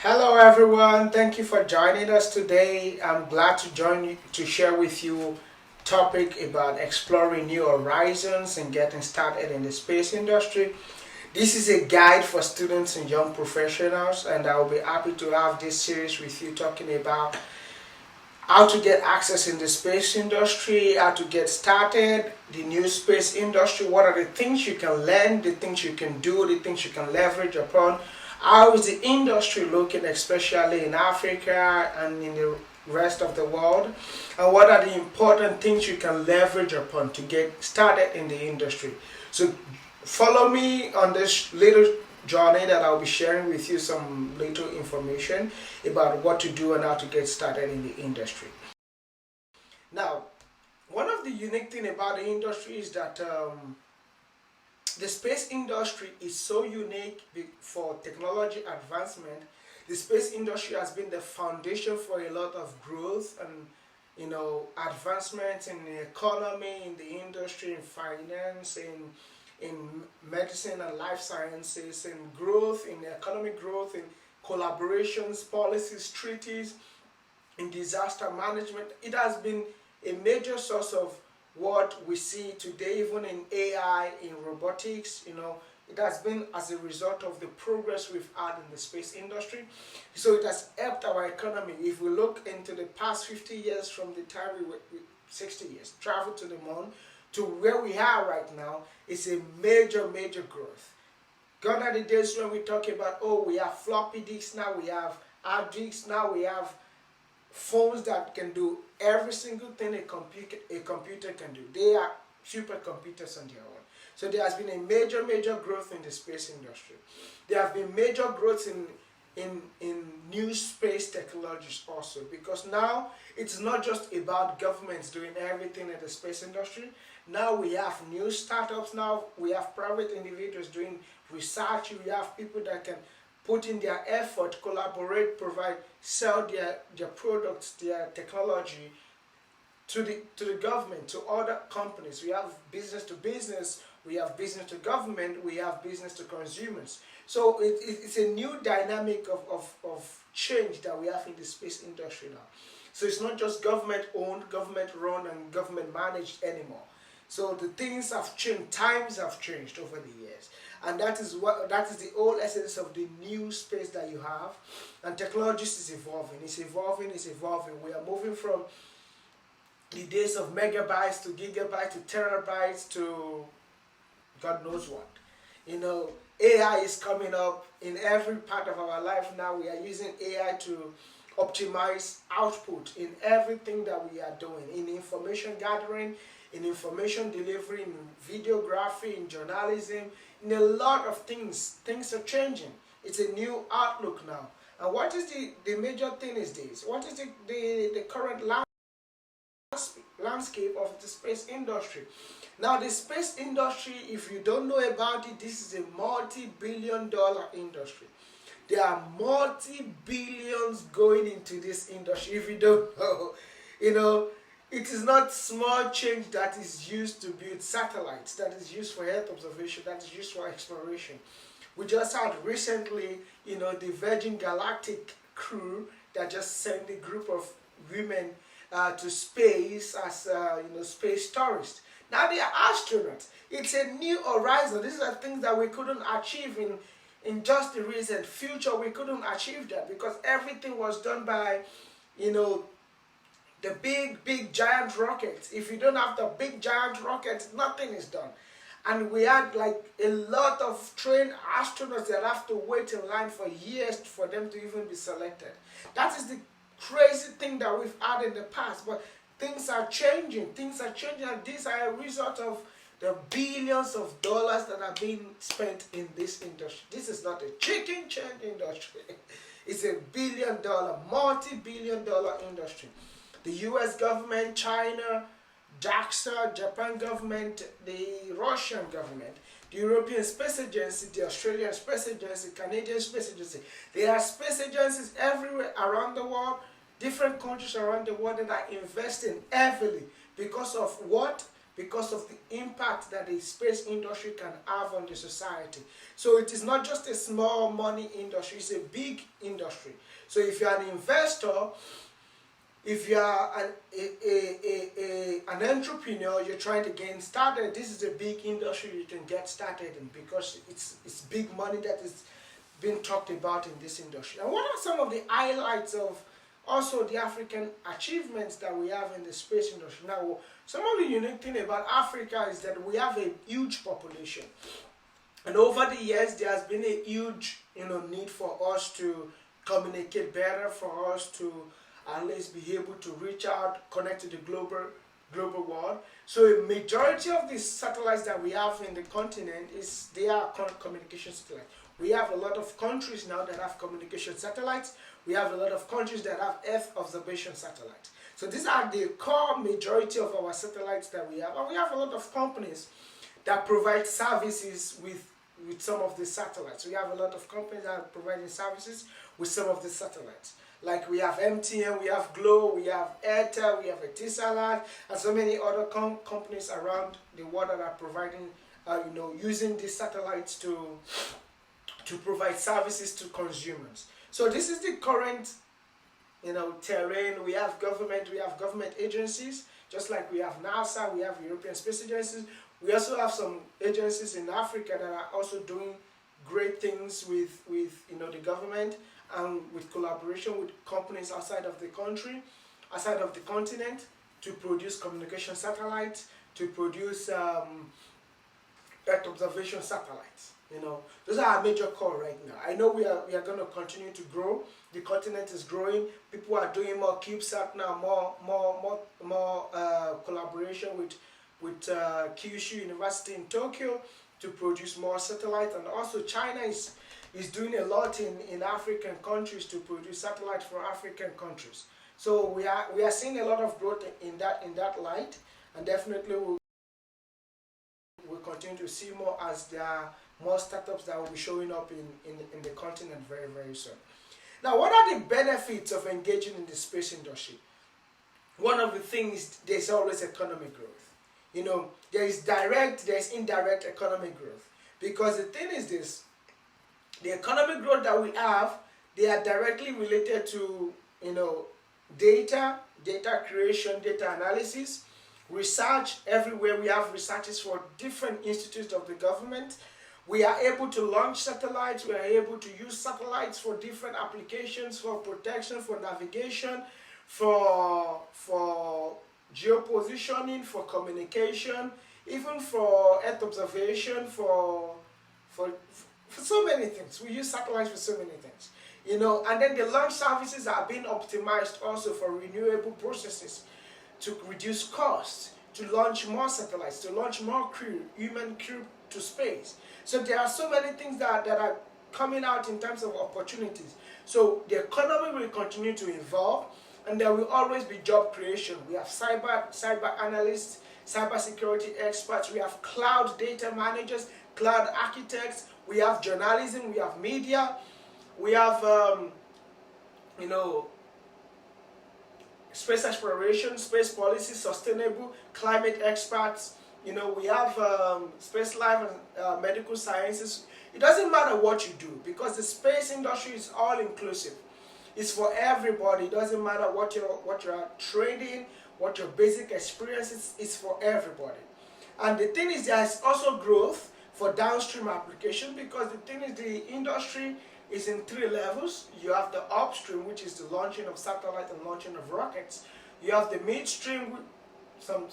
Hello everyone, thank you for joining us today. I'm glad to join you to share with you topic about exploring new horizons and getting started in the space industry. This is a guide for students and young professionals, and I will be happy to have this series with you talking about how to get access in the space industry, how to get started, the new space industry, what are the things you can learn, the things you can do, the things you can leverage upon, how is the industry looking, especially in Africa and in the rest of the world, and what are the important things you can leverage upon to get started in the industry. So follow me on this little journey that I'll be sharing with you some little information about what to do and how to get started in the industry. Now, one of the unique thing about the industry is that the space industry is so unique for technology advancement. The space industry has been the foundation for a lot of growth and advancement in the economy, in the industry, in finance, in medicine and life sciences, in growth, in economic growth, in collaborations, policies, treaties, in disaster management. It has been a major source of what we see today, even in AI, in robotics. It has been as a result of the progress we've had in the space industry. So it has helped our economy. If we look into the past 50 years from the time 60 years, travel to the moon, to where we are right now, it's a major, major growth. Gone are the days when we talk about, oh, we have floppy disks, now we have hard disks, now we have phones that can do every single thing a computer can do. They are supercomputers on their own. So there has been a major, major growth in the space industry. There have been major growths in new space technologies also, because now it's not just about governments doing everything in the space industry. Now we have new startups, now we have private individuals doing research, we have people that can put in their effort, collaborate, provide, sell their products, their technology to the government, to other companies. We have business to business, we have business to government, we have business to consumers. So it's a new dynamic of change that we have in the space industry now. So it's not just government owned, government run and government managed anymore. So the things have changed, times have changed over the years. And that is the whole essence of the new space that you have. And technology is evolving, it's evolving, it's evolving. We are moving from the days of megabytes to gigabytes to terabytes to God knows what. AI is coming up in every part of our life now. We are using AI to optimize output in everything that we are doing, in information gathering, in information delivery, in videography, in journalism, in a lot of things. Things are changing. It's a new outlook now. And what is the major thing is this? What is the current landscape of the space industry? Now the space industry, if you don't know about it, this is a multi-billion-dollar industry. There are multi-billions going into this industry. If you don't know, it is not small change that is used to build satellites, that is used for Earth observation, that is used for exploration. We just had recently, the Virgin Galactic crew that just sent a group of women to space as space tourists. Now they are astronauts. It's a new horizon. These are things that we couldn't achieve in just the recent future. We couldn't achieve that because everything was done by, the big giant rockets. If you don't have the big giant rockets, nothing is done. And we had like a lot of trained astronauts that have to wait in line for years for them to even be selected. That is the crazy thing that we've had in the past. But things are changing. Things are changing, and these are a result of the billions of dollars that are being spent in this industry. This is not a chicken change industry. It's a billion-dollar, multi-billion-dollar industry. The US government, China, JAXA, Japan government, the Russian government, the European Space Agency, the Australian Space Agency, Canadian Space Agency. There are space agencies everywhere around the world, different countries around the world that are investing heavily because of what? because of the impact that the space industry can have on the society. So it is not just a small money industry, it's a big industry. So if you're an investor, if you are an entrepreneur, you're trying to get started, this is a big industry you can get started in, because it's big money that is being talked about in this industry. And what are some of the highlights of also the African achievements that we have in the space industry? Now, some of the unique thing about Africa is that we have a huge population. And over the years, there has been a huge need for us to communicate better, for us to at least be able to reach out, connect to the global world. So a majority of the satellites that we have in the continent they are communication satellites. We have a lot of countries now that have communication satellites. We have a lot of countries that have Earth observation satellites. So these are the core majority of our satellites that we have. And we have a lot of companies that provide services with some of the satellites. We have a lot of companies that are providing services with some of the satellites. Like we have MTN, we have Glo, we have Airtel, we have Etisalat, and so many other companies around the world that are providing, using these satellites to provide services to consumers. So this is the current, terrain. We have government agencies, just like we have NASA, we have European Space Agencies. We also have some agencies in Africa that are also doing great things with the government, and with collaboration with companies outside of the country, outside of the continent, to produce communication satellites, to produce Earth observation satellites. Those are our major core right now. I know we are going to continue to grow. The continent is growing. People are doing more CubeSat now, more collaboration with Kyushu University in Tokyo to produce more satellites, and also China is doing a lot in African countries to produce satellites for African countries. So we are seeing a lot of growth in that light, and definitely we'll continue to see more as there are more startups that will be showing up in the continent very, very soon. Now, what are the benefits of engaging in the space industry? One of the things, there's always economic growth. There is direct, there is indirect economic growth. Because the thing is this, the economic growth that we have, they are directly related to, data creation, data analysis, research. Everywhere we have researches for different institutes of the government. We are able to launch satellites. We are able to use satellites for different applications, for protection, for navigation, for geopositioning, for communication, even for Earth observation, for so many things. We use satellites for so many things. And then the launch services are being optimized also for renewable processes to reduce costs, to launch more satellites, to launch more human crew to space. So there are so many things that are coming out in terms of opportunities. So the economy will continue to evolve, and there will always be job creation. We have cyber analysts, cyber security experts, we have cloud data managers, cloud architects, we have journalism, we have media, we have space exploration, space policy, sustainable, climate experts. We have space life and medical sciences. It doesn't matter what you do, because the space industry is all inclusive. It's for everybody. It doesn't matter what you're trained in, what your basic experience is. It's for everybody. And the thing is, there's also growth for downstream application, because the thing is, the industry is in 3 levels. You have the upstream, which is the launching of satellites and launching of rockets. You have the midstream, some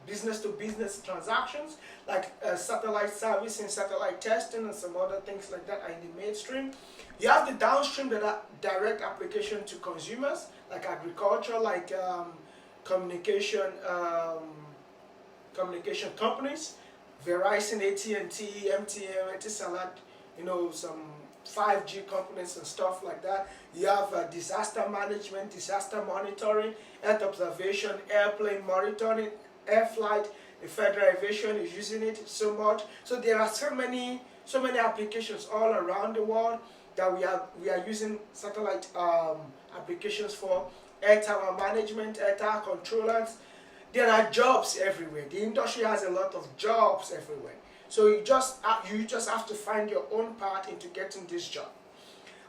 business-to-business transactions, like satellite servicing, satellite testing, and some other things like that are in the midstream. You have the downstream that are direct application to consumers, like agriculture, like communication companies, Verizon, AT&T, MTN, Etisalat, some 5G companies and stuff like that. You have disaster management, disaster monitoring, Earth observation, airplane monitoring, air flight. The Federal Aviation is using it so much. So there are so many applications all around the world that we are using satellite applications for. Air tower management, air tower controllers, There are jobs everywhere. The industry has a lot of jobs everywhere. So you just have to find your own path into getting this job.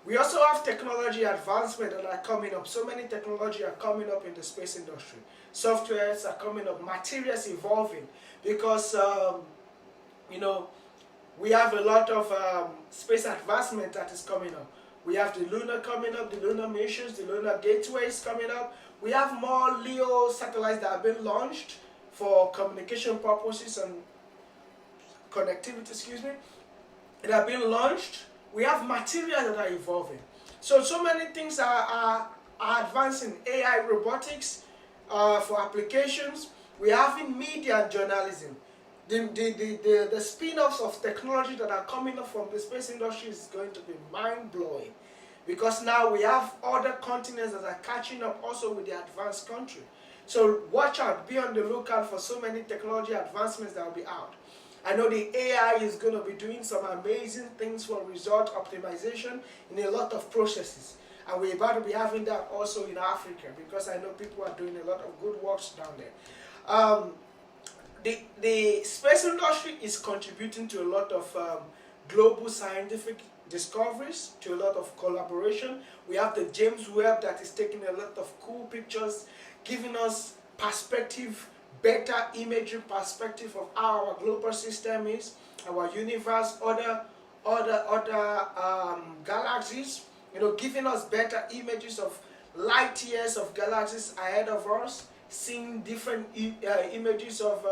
We also have technology advancement that are coming up. So many technology are coming up in the space industry. Softwares are coming up, materials evolving because you know we have a lot of space advancement that is coming up. We have the lunar coming up, the lunar missions, the lunar gateways coming up. We have more LEO satellites that have been launched for communication purposes and connectivity, excuse me, that have been launched. We have materials that are evolving. So many things are advancing. AI, robotics for applications. We have in media and journalism. The spin-offs of technology that are coming up from the space industry is going to be mind-blowing, because now we have other continents that are catching up also with the advanced country. So watch out, be on the lookout for so many technology advancements that will be out. I know the AI is going to be doing some amazing things for result optimization in a lot of processes. And we're about to be having that also in Africa, because I know people are doing a lot of good works down there. The space industry is contributing to a lot of global scientific discoveries, to a lot of collaboration. We have the James Webb that is taking a lot of cool pictures, giving us perspective, better imagery perspective of how our global system is, our universe, other galaxies, giving us better images of light years of galaxies ahead of us, seeing different images of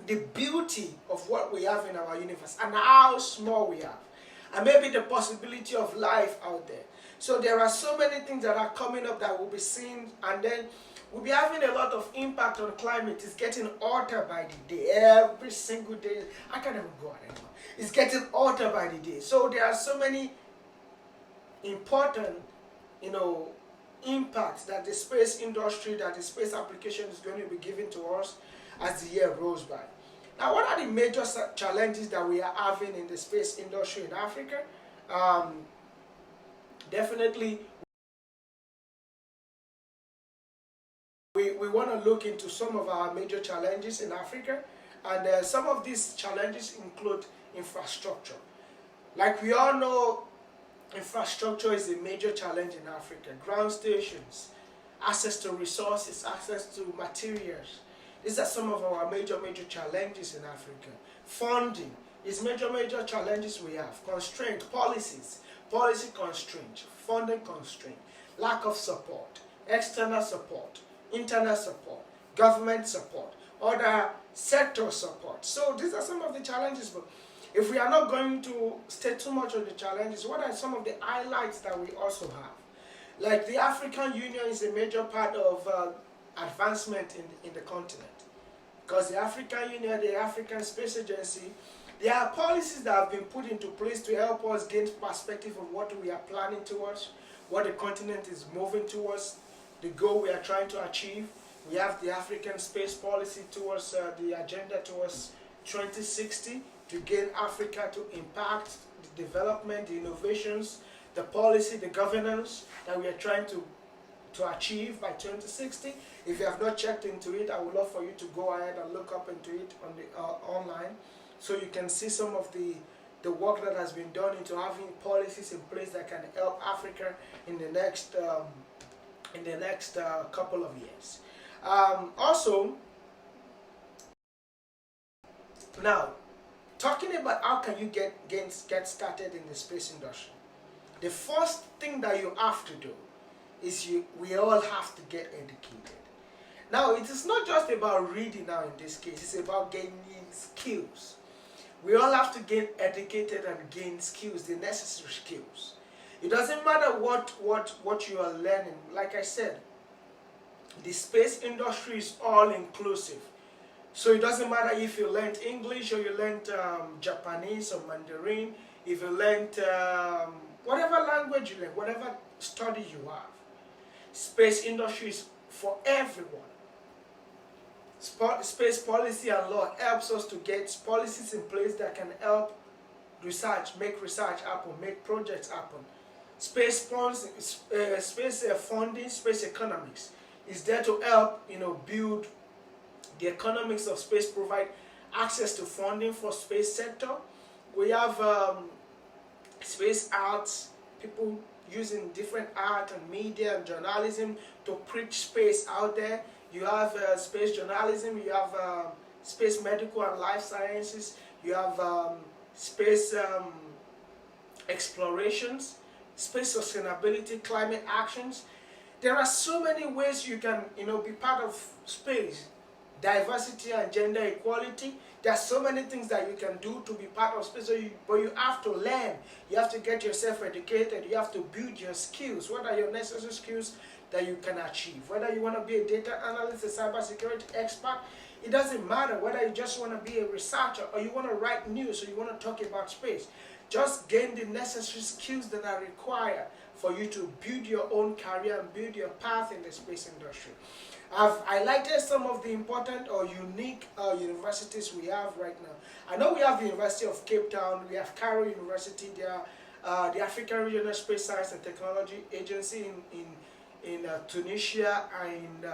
the beauty of what we have in our universe and how small we are, and maybe the possibility of life out there. So there are so many things that are coming up that we'll be seeing, and then we'll be having a lot of impact on climate. It's getting hotter by the day, every single day. I can't even go out anymore. It's getting hotter by the day. So there are so many important, impacts that the space industry, that the space application is going to be giving to us as the year rolls by. Now, what are the major challenges that we are having in the space industry in Africa? Definitely, we want to look into some of our major challenges in Africa, and some of these challenges include infrastructure. Like we all know, infrastructure is a major challenge in Africa. Ground stations, access to resources, access to materials. These are some of our major challenges in Africa. Funding is major challenges we have. Constraint, policy constraint, funding constraint, lack of support, external support, internal support, government support, other sector support. So these are some of the challenges. But if we are not going to stay too much on the challenges, what are some of the highlights that we also have? Like the African Union is a major part of advancement in the continent. Because the African Union, the African Space Agency, there are policies that have been put into place to help us gain perspective of what we are planning towards, what the continent is moving towards, the goal we are trying to achieve. We have the African Space Policy towards the agenda towards 2060 to gain Africa to impact the development, the innovations, the policy, the governance that we are trying to achieve by 2060. If you have not checked into it, I would love for you to go ahead and look up into it on the online, so you can see some of the work that has been done into having policies in place that can help Africa in the next couple of years. Also, now talking about how can you get started in the space industry, the first thing that you have to do is we all have to get educated. Now, it is not just about reading now in this case, it's about gaining skills. We all have to get educated and gain skills, the necessary skills. It doesn't matter what you are learning. Like I said, the space industry is all inclusive. So it doesn't matter if you learned English or you learned Japanese or Mandarin, if you learned whatever language you learn, whatever study you have. Space industry is for everyone. Space policy and law helps us to get policies in place that can help make research happen, make projects happen. Space funding, space economics is there to help, build the economics of space, provide access to funding for space sector. We have space arts, people using different art and media and journalism to preach space out there. You have space journalism, you have space medical and life sciences, you have space explorations, space sustainability, climate actions. There are so many ways you can, be part of space. Diversity and gender equality. There are so many things that you can do to be part of space, but you have to learn. You have to get yourself educated. You have to build your skills. What are your necessary skills that you can achieve? Whether you want to be a data analyst, a cybersecurity expert, it doesn't matter. Whether you just want to be a researcher or you want to write news or you want to talk about space. Just gain the necessary skills that are required for you to build your own career and build your path in the space industry. I've highlighted some of the important or unique universities we have right now. I know we have the University of Cape Town, we have Cairo University, there the African Regional Space Science and Technology Agency in Tunisia and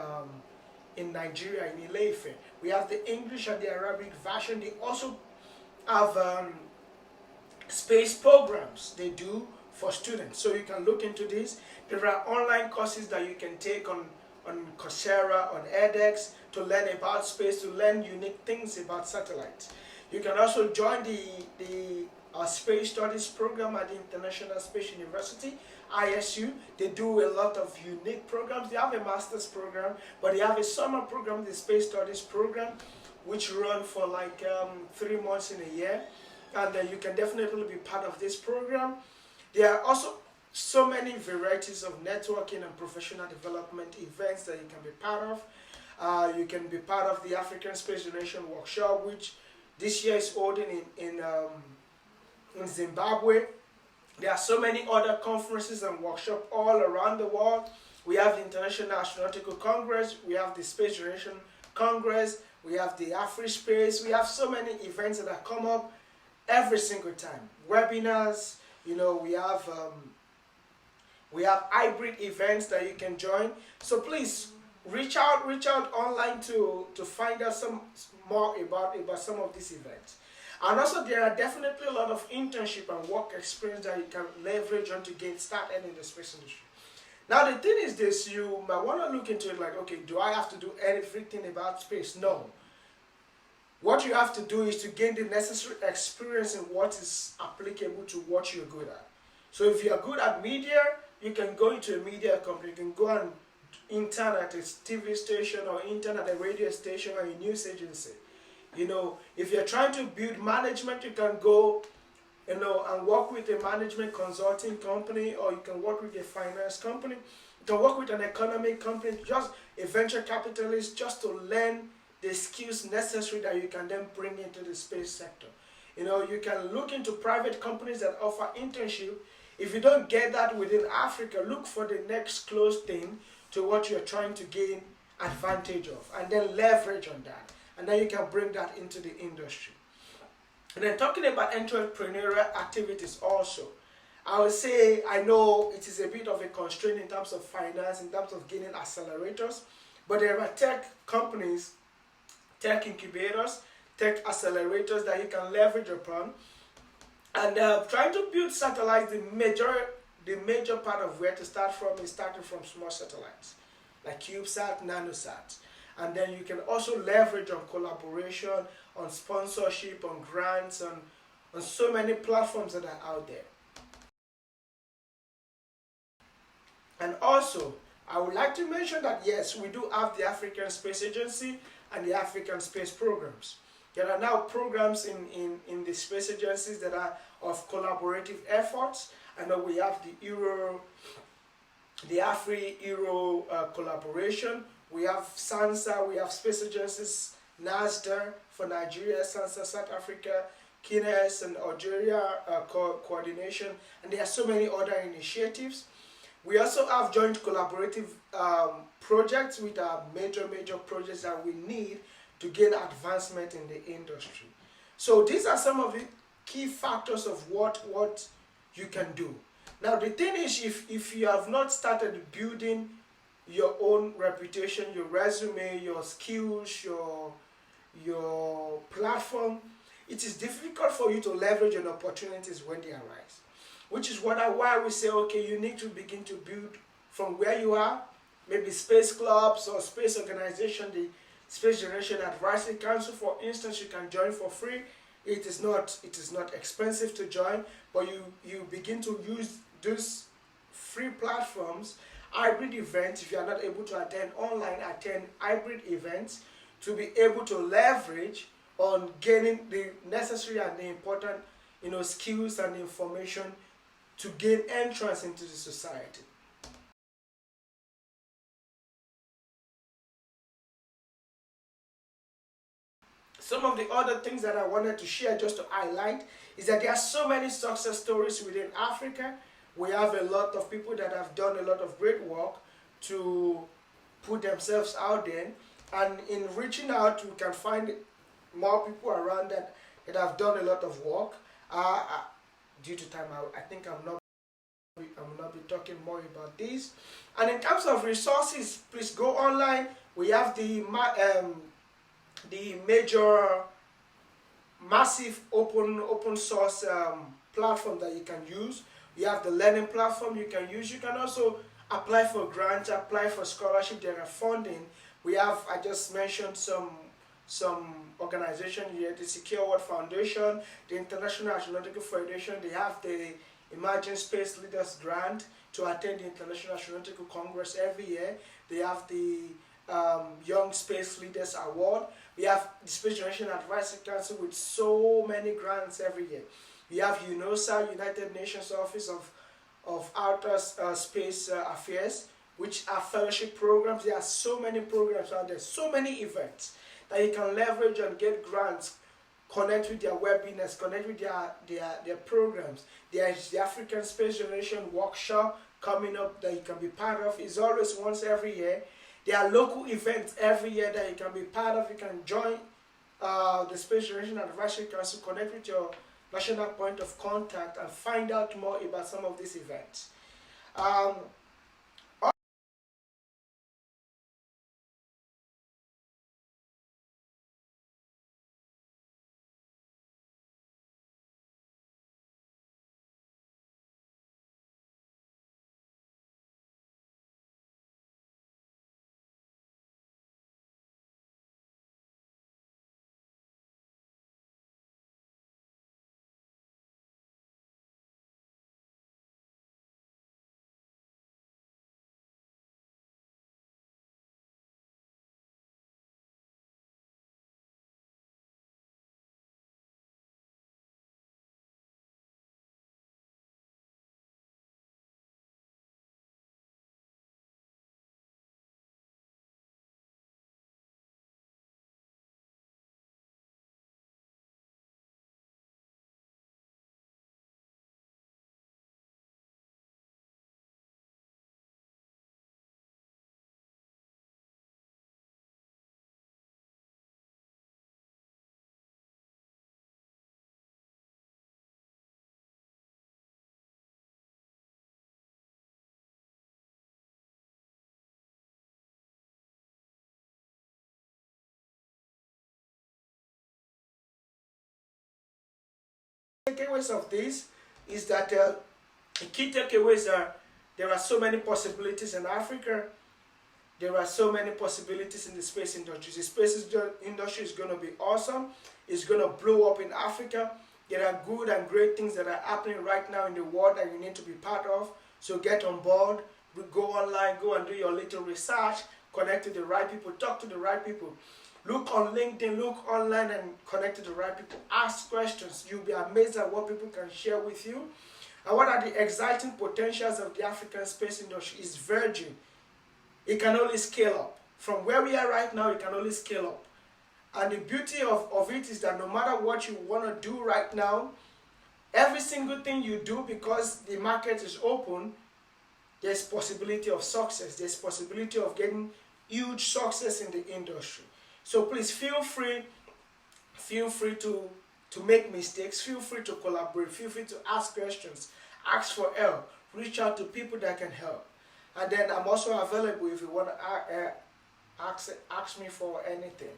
in Nigeria, in Ileife. We have the English and the Arabic version. They also have space programs they do for students. So you can look into this. There are online courses that you can take on Coursera, on edX, to learn about space, to learn unique things about satellites. You can also join the Space Studies program at the International Space University, ISU. They do a lot of unique programs. They have a master's program, but they have a summer program, the Space Studies program, which run for like 3 months in a year. And you can definitely be part of this program. There are also so many varieties of networking and professional development events that you can be part of. You can be part of the African Space Generation Workshop, which this year is holding in Zimbabwe. There are so many other conferences and workshops all around the world. We have the International Astronautical Congress, we have the Space Generation Congress, we have the AfriSpace. We have so many events that come up every single time. Webinars, we have hybrid events that you can join. So please reach out online to find out some more about some of these events. And also there are definitely a lot of internship and work experience that you can leverage on to get started in the space industry. Now the thing is this, you might want to look into it like, okay, do I have to do everything about space? No. What you have to do is to gain the necessary experience in what is applicable to what you're good at. So if you're good at media, you can go into a media company, you can go and intern at a TV station or intern at a radio station or a news agency. If you're trying to build management, you can go, and work with a management consulting company, or you can work with a finance company. You can work with an economic company, just a venture capitalist, just to learn the skills necessary that you can then bring into the space sector. You can look into private companies that offer internship. If you don't get that within Africa, look for the next close thing to what you're trying to gain advantage of, and then leverage on that. And then you can bring that into the industry. And then talking about entrepreneurial activities also, I would say, I know it is a bit of a constraint in terms of finance, in terms of gaining accelerators, but there are tech companies, tech incubators, tech accelerators that you can leverage upon. And trying to build satellites, the major part of where to start from is starting from small satellites, like CubeSat, NanoSat. And then you can also leverage on collaboration, on sponsorship, on grants, on so many platforms that are out there. And also, I would like to mention that yes, we do have the African Space Agency and the African Space Programs. There are now programs in the space agencies that are of collaborative efforts. I know we have the Afri-Euro collaboration. We have SANSA, we have space agencies, NASDA for Nigeria, SANSA South Africa, KINES and Algeria coordination, and there are so many other initiatives. We also have joint collaborative projects with our major projects that we need to gain advancement in the industry. So these are some of the key factors of what you can do. Now the thing is, if you have not started building your own reputation, your resume, your skills, your platform, it is difficult for you to leverage on opportunities when they arise. Which is why we say, okay, you need to begin to build from where you are, maybe space clubs or space organization, the Space Generation Advisory Council, for instance, you can join for free. It is not expensive to join, but you begin to use those free platforms, hybrid events. If you are not able to attend online, attend hybrid events to be able to leverage on gaining the necessary and the important skills and information to gain entrance into the society. Some of the other things that I wanted to share just to highlight is that there are so many success stories within Africa. We have a lot of people that have done a lot of great work to put themselves out there, and in reaching out we can find more people around that have done a lot of work. Due to time, I think I will not be talking more about this. And in terms of resources, please go online. We have the major massive open source platform that you can use. You have the learning platform you can use. You can also apply for grants, apply for scholarship. There are funding. We have, I just mentioned some organization here, the Secure World Foundation, the International Astronautical Federation. They have the Emerging Space Leaders Grant to attend the International Astronautical Congress every year. They have the Young Space Leaders Award. We have the Space Generation Advisory Council with so many grants every year. We have UNOSA, United Nations Office of Outer Space Affairs, which are fellowship programs. There are so many programs out there, so many events that you can leverage and get grants, connect with their webinars, connect with their programs. There is the African Space Generation Workshop coming up that you can be part of. It's always once every year. There are local events every year that you can be part of. You can join the Space Generation Advisory Council, connect with your national point of contact, and find out more about some of these events. Takeaways of this is that the key takeaways are there are so many possibilities in Africa. There are so many possibilities in the space industry. The space industry is going to be awesome. It's going to blow up in Africa. There are good and great things that are happening right now in the world that you need to be part of. So get on board. Go online, go and do your little research, connect to the right people, talk to the right people. Look on LinkedIn, look online and connect to the right people. Ask questions. You'll be amazed at what people can share with you. And what are the exciting potentials of the African space industry is virgin. It can only scale up. From where we are right now, it can only scale up. And the beauty of it is that no matter what you want to do right now, every single thing you do, because the market is open, there's possibility of success. There's possibility of getting huge success in the industry. So please feel free to make mistakes, feel free to collaborate, feel free to ask questions, ask for help, reach out to people that can help. And then I'm also available if you want to ask me for anything.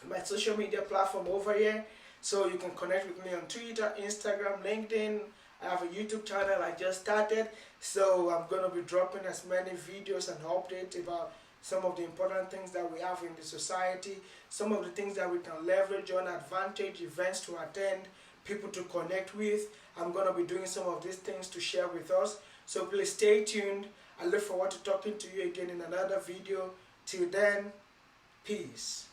My social media platform over here, so you can connect with me on Twitter, Instagram, LinkedIn. I have a YouTube channel I just started, so I'm gonna be dropping as many videos and updates about some of the important things that we have in the society, some of the things that we can leverage on, advantage, events to attend, people to connect with. I'm gonna be doing some of these things to share with us, so please stay tuned. I look forward to talking to you again in another video. Till then, peace.